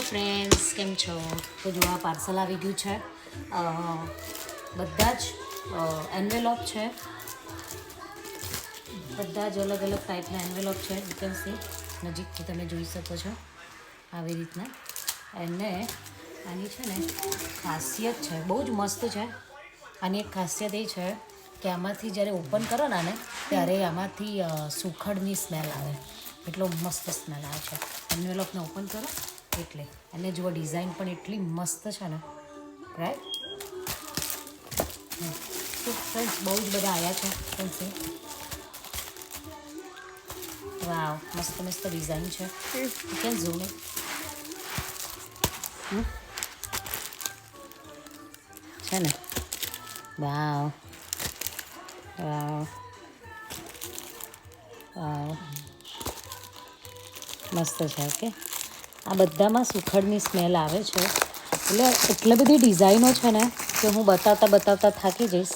Friends, કેમ છો? તો જો આ પાર્સલ આવી ગયું છે. બધા જ એન્વેલોપ છે, બધા જ અલગ અલગ ટાઈપના એન્વેલોપ છે. યુ કેન સી, નજીકથી તમે જોઈ શકો છો આવી રીતના. એને આની છે ને ખાસિયત છે, બહુ જ મસ્ત છે. આની એક ખાસિયત એ છે કે આમાંથી જ્યારે ઓપન કરો ને ત્યારે આમાંથી સુખડની સ્મેલ આવે. એટલો મસ્ત સ્મેલ આવે છે. એન્વેલોપને ઓપન કરો એટલે. અને જુઓ ડિઝાઇન પણ એટલી મસ્ત છે ને, રાઈટ. તો ફ્રેન્ડ્સ બહુ જ બધા આવ્યા છે. ફ્રેન્ડ્સ વાવ, મસ્ત મસ્ત ડિઝાઇન છે. You can zoom it. છે ને, વાવ વાવ વાવ, મસ્ત છે. ઓકે, આ બધામાં સુખડની સ્મેલ આવે છે. એટલે એટલી બધી ડિઝાઇનો છે ને કે હું બતાવતા થાકી જઈશ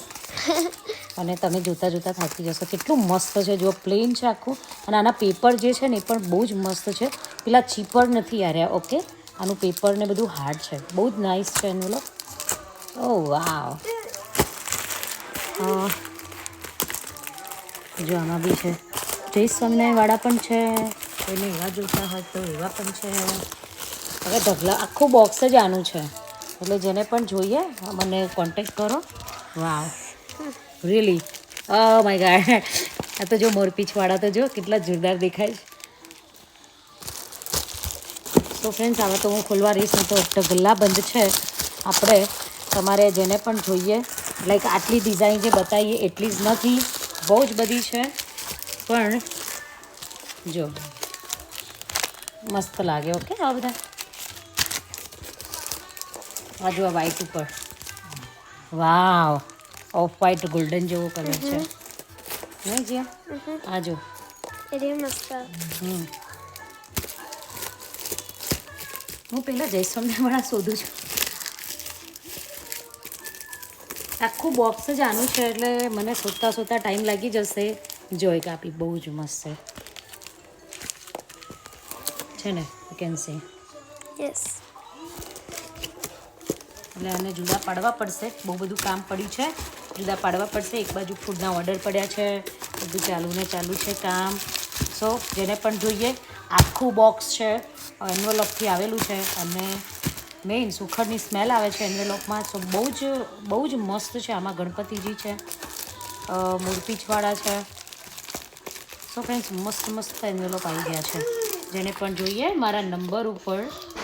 અને તમે જોતા થાકી જશો. કેટલું મસ્ત છે. જો પ્લેન છે આખું, અને આના પેપર જે છે ને એ પણ બહુ જ મસ્ત છે. પેલા ચીપર નથી આવ્યા. ઓકે, આનું પેપર ને બધું હાર્ડ છે. બહુ જ નાઇસ છે એનું. ઓહ વાવ. જો આમાં બી છે. જય સ્વામિનારાયણવાળા પણ છે. કોઈને એવા જોતા હોય તો એવા પણ છે. હવે ઢગલા આખું બોક્સ જ આનું છે. એટલે જેને પણ જોઈએ મને કોન્ટેક્ટ કરો. વાવ, રિયલી, ઓહ માય ગોડ. આ તો જો મોરપીંછવાળા તો જો કેટલા જોરદાર દેખાય છે. તો ફ્રેન્ડ્સ, આવા તો હું ખોલવા રહીશ ને તો ઢગલા બંધ છે. આપણે તમારે જેને પણ જોઈએ, લાઈક આટલી ડિઝાઇન જે બતાવીએ એટલી જ નથી, બહુ જ બધી છે. પણ જો મસ્ત લાગે. ઓકે, આ બધા આ જો વ્હાઈટ ઉપર, વાવ, ઓફ વ્હાઈટ ગોલ્ડન જેવો કલર છે. નહીં જીયા? આ જો હું પહેલાં જય સ્વામિનારાયણવાળા શોધું છું. આખું બોક્સ જ આનું છે એટલે મને શોધતા ટાઈમ લાગી જશે. જોઈ કાપી બહુ જ મસ્ત છે ને, યુ કેન સી. યસ. એટલે આને જુદા પાડવા પડશે. બહુ બધું કામ પડ્યું છે, જુદા પાડવા પડશે. એક બાજુ ફૂડના ઓર્ડર પડ્યા છે, બધું ચાલુ છે કામ. સો જેને પણ જોઈએ, આખું બોક્સ છે, એન્વેલોપથી આવેલું છે. અને મેઇન સુખડની સ્મેલ આવે છે એન્વેલોપમાં. સો બહુ જ મસ્ત છે. આમાં ગણપતિજી છે, મોરપીંછવાળા છે. સો ફ્રેન્ડ્સ, મસ્ત એન્વેલોપ આવી ગયા છે. જેને પણ જોઈએ મારા નંબર ઉપર